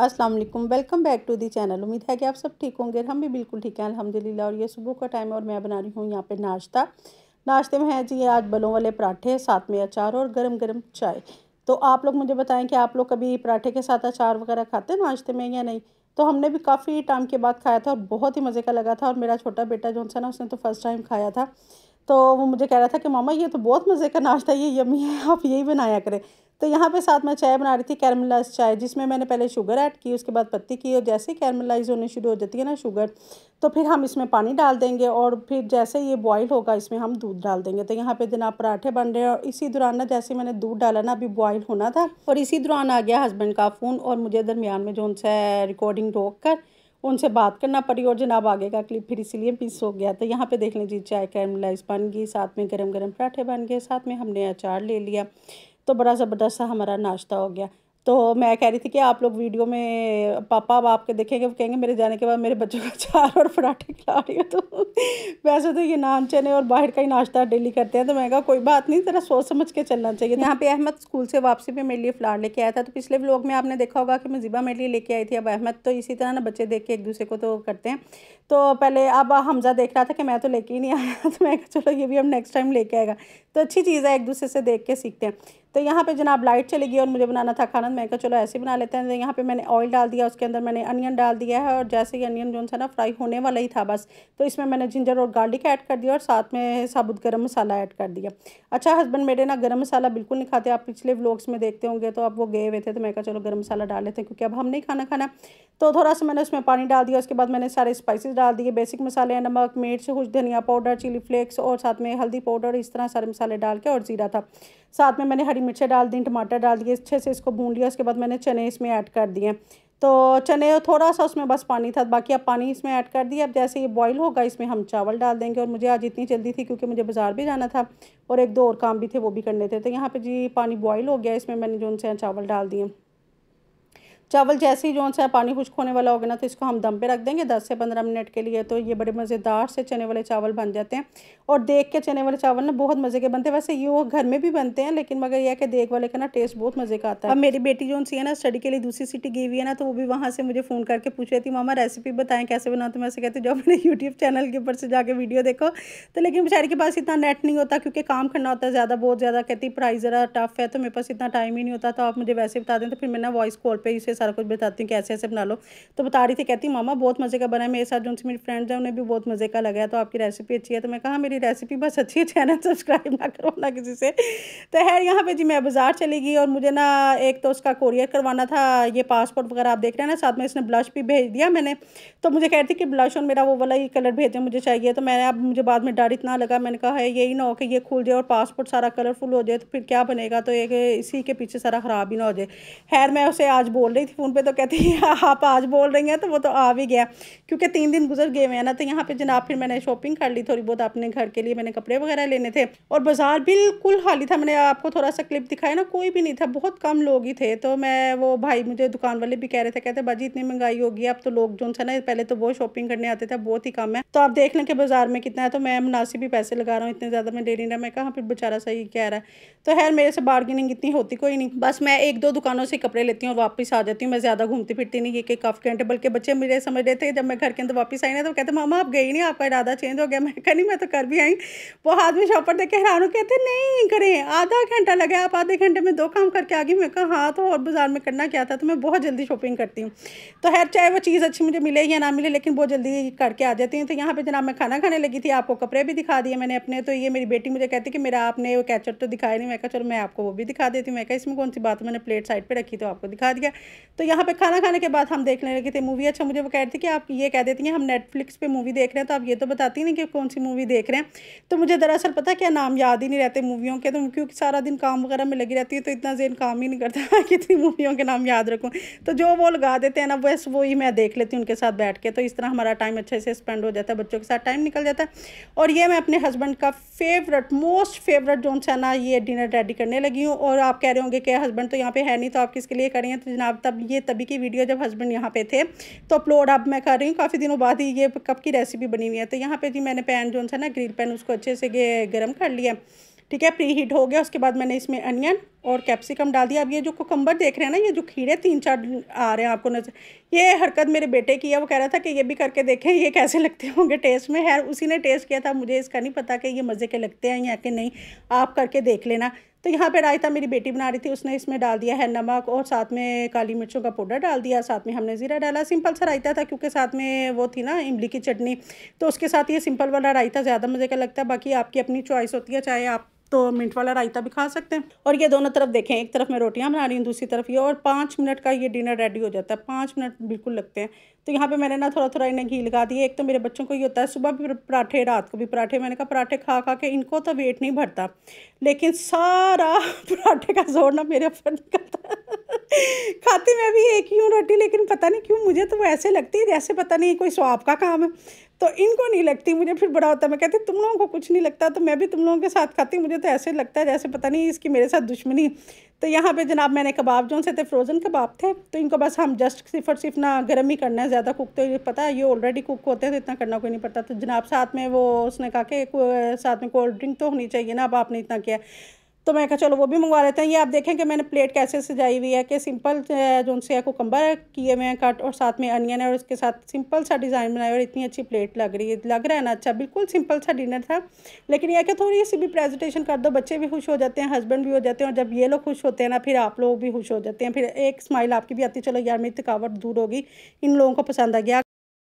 अस्सलाम वालेकुम, welcome back to the channel. उम्मीद है कि आप सब ठीक होंगे। हम भी बिल्कुल ठीक हैं अल्हम्दुलिल्लाह। और ये सुबह का टाइम है और मैं बना रही हूँ यहाँ पे नाश्ता। नाश्ते में है जी आज बलों वाले पराठे, साथ में अचार और गरम गरम चाय। तो आप लोग मुझे बताएं कि आप लोग कभी पराठे के साथ अचार वगैरह खाते हैं नाश्ते में या नहीं। तो हमने भी काफ़ी टाइम के बाद खाया था और बहुत ही मज़े का लगा था। और मेरा छोटा बेटा जो सा ना, उसने तो फर्स्ट टाइम खाया था। तो वो मुझे कह रहा था कि मामा ये तो बहुत मज़े का नाश्ता है, ये यम्मी है, आप यही बनाया करें। तो यहाँ पे साथ में चाय बना रही थी, कैरमलाइज चाय, जिसमें मैंने पहले शुगर ऐड की, उसके बाद पत्ती की, और जैसे ही कैरमलाइज होने शुरू हो जाती है ना शुगर, तो फिर हम इसमें पानी डाल देंगे और फिर जैसे ये बॉईल होगा इसमें हम दूध डाल देंगे। तो यहाँ पे जनाब पराठे बन रहे हैं और इसी दौरान ना जैसे मैंने दूध डाला ना, अभी बॉईल होना था और इसी दौरान आ गया हस्बैंड का फ़ोन और मुझे दरमियान में जो उनसे रिकॉर्डिंग रोक कर उनसे बात करना पड़ी और जनाब आगे का क्लिप फिर इसीलिए मिस हो गया। तो यहाँ पे देख लीजिए चाय कैरमलाइज बन गई, साथ में गरम गरम पराठे बन गए, साथ में हमने अचार ले लिया। तो बड़ा ज़बरदस्त सा हमारा नाश्ता हो गया। तो मैं कह रही थी कि आप लोग वीडियो में पापा अब आपके देखेंगे, वो कहेंगे मेरे जाने के बाद मेरे बच्चों को अचार और पराठे खिला रही हो। तो वैसे तो ये नान चने और बाहर का ही नाश्ता डेली करते हैं। तो मैं कहा कोई बात नहीं, ज़रा सोच समझ के चलना चाहिए। यहाँ पे अहमद स्कूल से वापसी पे मेरे लिए फ़्लावर लेके आया था। तो पिछले व्लॉग में आपने देखा होगा कि मैं ज़िबा मेरे लिए लेके आई थी। अब अहमद तो इसी तरह ना बच्चे देख के एक दूसरे को तो करते हैं। तो पहले अब हमजा देख रहा था कि मैं तो लेके ही नहीं आया। तो मैं कहा चलो ये भी हम नेक्स्ट टाइम लेके आएगा। तो अच्छी चीज़ है, एक दूसरे से देख के सीखते हैं। तो यहाँ पे जनाब लाइट चली गई और मुझे बनाना था खाना। मैं कहा चलो ऐसे बना लेते हैं। तो यहाँ पे मैंने ऑयल डाल दिया, उसके अंदर मैंने अनियन डाल दिया है और जैसे ही अनियन जो सा ना फ्राई होने वाला ही था बस, तो इसमें मैंने जिंजर और गार्लिक ऐड कर दिया और साथ में साबुत गरम मसाला ऐड कर दिया। अच्छा, हस्बैंड मेरे ना गरम मसाला बिल्कुल नहीं खाते, आप पिछले व्लॉग्स में देखते होंगे। तो अब वो गए हुए थे तो मैं कहा चलो गरम मसाला डाल लेते हैं क्योंकि अब हम नहीं खाना। तो थोड़ा सा मैंने उसमें पानी डाल दिया। उसके बाद मैंने सारे स्पाइसेस डाल दिए, बेसिक मसाले, नमक, मिर्च, कुछ धनिया पाउडर, चिली फ्लेक्स और साथ में हल्दी पाउडर, इस तरह सारे मसाले डाल के, और ज़ीरा था। साथ में मैंने हरी मिर्चें डाल दी, टमाटर डाल दिए, अच्छे से इसको भून लिया। उसके बाद मैंने चने इसमें ऐड कर दिए। तो चने थोड़ा सा उसमें बस पानी था, बाकी अब पानी इसमें ऐड कर दिया। अब जैसे ये बॉईल होगा इसमें हम चावल डाल देंगे। और मुझे आज इतनी जल्दी थी क्योंकि मुझे बाज़ार भी जाना था और एक दो और काम भी थे, वो भी करने थे। तो यहाँ पे जी पानी बॉईल हो गया, इसमें मैंने जो उनसे चावल डाल दिए। चावल जैसे ही जो सा पानी खुश्क होने वाला होगा ना, तो इसको हम दम पे रख देंगे 10 से 15 मिनट के लिए। तो ये बड़े मज़ेदार से चने वाले चावल बन जाते हैं। और देख के चने वाले चावल ना बहुत मज़े के बनते हैं। वैसे ये वो घर में भी बनते हैं, लेकिन मगर यह है कि देख वाले का ना टेस्ट बहुत मज़े का आता है। अब मेरी बेटी जो सी है ना स्टडी के लिए दूसरी सिटी गई हुई है ना, तो वो भी वहाँ से मुझे फ़ोन करके पूछ रही थी मामा रेसिपी बताएं कैसे बनाओ। तो मैं ऐसे कहती हूँ जब मैंने यूट्यूब चैनल के ऊपर से जाके वीडियो देखो। तो लेकिन बेचारी के पास इतना नेट नहीं होता क्योंकि काम करना होता है ज़्यादा, बहुत ज़्यादा। कहती पढ़ाई ज़रा टफ है तो मेरे पास इतना टाइम ही नहीं होता। तो आप मुझे वैसे बता दें तो फिर मैं ना वॉइस कॉल पर इसे सारा कुछ बताती हूँ ऐसे ऐसे बना लो। तो बता रही थी, कहती मामा बहुत मज़े का बना है, मेरे साथ जो मेरी फ्रेंड्स हैं उन्हें भी बहुत मज़े का लगा है, तो आपकी रेसिपी अच्छी है। तो मैं कहा मेरी रेसिपी बस अच्छी है, चैनल सब्सक्राइब ना करो ना किसी से। तो है यहाँ पे जी मैं बाज़ार चली गई और मुझे ना एक तो उसका कोरियर करवाना था, ये पासपोर्ट वगैरह आप देख रहे हैं ना, साथ में इसने ब्लश भी भेज दिया मैंने। तो मुझे कह रही थी कि ब्लश और मेरा वो वाला ही कलर भेजें, मुझे चाहिए। तो मैंने अब मुझे बाद में डर इतना लगा, मैंने कहा है यही ना हो कि ये खुल जाए और पासपोर्ट सारा कलरफुल हो जाए तो फिर क्या बनेगा। तो एक इसी के पीछे सारा ख़राब ही ना हो जाए। खैर मैं उसे आज बोल रही थी फ़ोन पे, तो कहती है आप आज बोल रही हैं, तो वो तो आ भी गया क्योंकि 3 दिन गुजर गए हुए हैं ना। तो यहाँ पे जनाब फिर मैंने शॉपिंग कर ली थोड़ी बहुत अपने घर के लिए, मैंने कपड़े वगैरह लेने थे और बाजार बिल्कुल खाली था। मैंने आपको थोड़ा सा क्लिप दिखाया ना, कोई भी नहीं था, बहुत कम लोग ही थे। तो मैं वो भाई मुझे दुकान वाले भी कह रहे थे, कहते बाजी इतनी महंगाई होगी अब तो लोग जो है ना, पहले तो बहुत शॉपिंग करने आते थे, बहुत ही कम है। तो आप देख लें कि बाजार में कितना है। तो मैं मुनासिब ही पैसे लगा रहा हूँ, इतने ज़्यादा मैं ले नहीं रहा। मैं कहा फिर बेचारा सही कह रहा है। तो खैर मेरे से बार्गेनिंग इतनी होती कोई नहीं, बस मैं एक दो दुकानों से कपड़े लेती हूँ और वापस आ जाती हूँ। मैं ज़्यादा घूमती फिरती नहीं, ये कि काफ़ी घंटे। बल्कि बच्चे मुझे समझ रहे थे जब मैं घर के अंदर वापस आई ना, तो कहते मामा आप गई नहीं, आपका इरादा चेंज हो गया। मैं कहा नहीं मैं तो कर भी आई। वो हाथ में शॉपर देख के हैरान हो, कहते नहीं करें आधा घंटा लगा, आप आधे घंटे में 2 काम करके आ गई। मैं कहा हाँ, तो और बाजार में करना क्या था। तो मैं बहुत जल्दी शॉपिंग करती हूँ। तो खैर चाहे वो चीज़ अच्छी मुझे मिले या ना मिले, लेकिन बहुत जल्दी करके आ जाती हूँ। तो यहाँ पे जनाब मैं खाना खाने लगी थी, आपको कपड़े भी दिखा दिए मैंने अपने। तो ये मेरी बेटी मुझे कहती कि मेरा आपने वो कैचअप तो दिखाया नहीं। मैं कहा चलो मैं आपको वो भी दिखा देती हूँ। मैं कहा इसमें कौन सी बात है, मैंने प्लेट साइड पर रखी तो आपको दिखा दिया। तो यहाँ पे खाना खाने के बाद हम देखने लगे थे मूवी। अच्छा मुझे वो कह रही थी कि आप ये कह देती हैं हम नेटफ्लिक्स पे मूवी देख रहे हैं, तो आप ये तो बताती नहीं कि कौन सी मूवी देख रहे हैं। तो मुझे दरअसल पता क्या नाम याद ही नहीं रहते मूवियों के, तो क्योंकि सारा दिन काम वगैरह में लगी रहती है तो इतना ज़हन काम ही नहीं करता कितनी मूवियों के नाम याद रखूँ। तो जो वो लगा देते हैं ना बस वही मैं देख लेती हूँ उनके साथ बैठ के। तो इस तरह हमारा टाइम अच्छे से स्पेंड हो जाता है, बच्चों के साथ टाइम निकल जाता है। और ये मैं अपने हस्बैंड का फेवरेट मोस्ट फेवरेट जो सा ना ये डिनर रेडी करने लगी हूँ। और आप कह रहे होंगे कि हस्बैंड तो यहाँ पे है नहीं, तो आप किसके लिए करेंगे। तो जनाब तभी की वीडियो जब हस्बैंड यहाँ पे थे तो अपलोड अब मैं कर रही हूँ काफ़ी दिनों बाद ही, ये कब की रेसिपी बनी हुई है। तो यहाँ पे जी मैंने पैन जो सा ना ग्रिल पैन उसको अच्छे से गर्म कर लिया, ठीक है, प्री हीट हो गया। उसके बाद मैंने इसमें अनियन और कैप्सिकम डाल दिया। अब ये जो कुकम्बर देख रहे हैं ना, ये जो खीरे 3-4 आ रहे हैं आपको नजर, ये हरकत मेरे बेटे की है। वो कह रहा था कि ये भी करके देखें ये कैसे लगते होंगे टेस्ट में। है उसी ने टेस्ट किया था, मुझे इसका नहीं पता कि ये मज़े के लगते हैं या कि नहीं, आप करके देख लेना। तो यहाँ पे रायता मेरी बेटी बना रही थी, उसने इसमें डाल दिया है नमक और साथ में काली मिर्चों का पाउडर डाल दिया, साथ में हमने ज़ीरा डाला। सिंपल सा रायता था क्योंकि साथ में वो थी ना इमली की चटनी, तो उसके साथ ये सिंपल वाला रायता ज़्यादा मज़े का लगता है। बाकी आपकी अपनी चॉइस होती है, चाहे आप तो मिंट वाला रायता भी खा सकते हैं। और ये दोनों तरफ देखें, एक तरफ मैं रोटियां बना रही हूँ, दूसरी तरफ ये, और 5 मिनट का ये डिनर रेडी हो जाता है। 5 मिनट बिल्कुल लगते हैं। तो यहाँ पे मैंने ना थोड़ा थोड़ा इन्हें घी लगा दिया। एक तो मेरे बच्चों को ये होता है सुबह भी पराठे, रात को भी पराठे। मैंने कहा पराठे खा खा के इनको तो वेट नहीं भरता, लेकिन सारा पराठे का जोर ना मेरे ऊपर निकलता। खाती मैं भी एक ही हूँ रोटी, लेकिन पता नहीं क्यों मुझे तो वो ऐसे लगती है जैसे पता नहीं कोई स्वाब का काम है। तो इनको नहीं लगती, मुझे फिर बड़ा होता है। मैं कहती तुम लोगों को कुछ नहीं लगता, तो मैं भी तुम लोगों के साथ खाती, मुझे तो ऐसे लगता है जैसे पता नहीं इसकी मेरे साथ दुश्मनी। तो यहाँ पे जनाब मैंने कबाब जो से थे फ्रोज़न कबाब थे, तो इनको बस हम जस्ट सिर्फ और सिर्फ ना गर्म ही करना है, ज़्यादा कुक तो ये पता है ये ऑलरेडी कुक होते हैं, तो इतना करना कोई नहीं पड़ता। तो जनाब साथ में वो उसने कहा कि साथ में कोल्ड ड्रिंक तो होनी चाहिए ना, अब आपने इतना किया, तो मैं कहा चलो वो भी मंगवा लेते हैं। ये आप देखें कि मैंने प्लेट कैसे सजाई हुई है कि सिंपल जो उनसे कुकम्बर किए हुए हैं कट, और साथ में अनियन है, और उसके साथ सिंपल सा डिज़ाइन बनाया, और इतनी अच्छी प्लेट लग रही है, लग रहा है ना अच्छा। बिल्कुल सिंपल सा डिनर था, लेकिन यह कि थोड़ी सी भी प्रेजेंटेशन कर दो, बच्चे भी खुश हो जाते हैं, हस्बैंड भी हो जाते हैं, और जब ये लोग खुश होते हैं ना, फिर आप लोग भी खुश हो जाते हैं, फिर एक स्माइल आपकी भी आती है, चलो यार मेरी थकावट दूर होगी, इन लोगों को पसंद आ गया।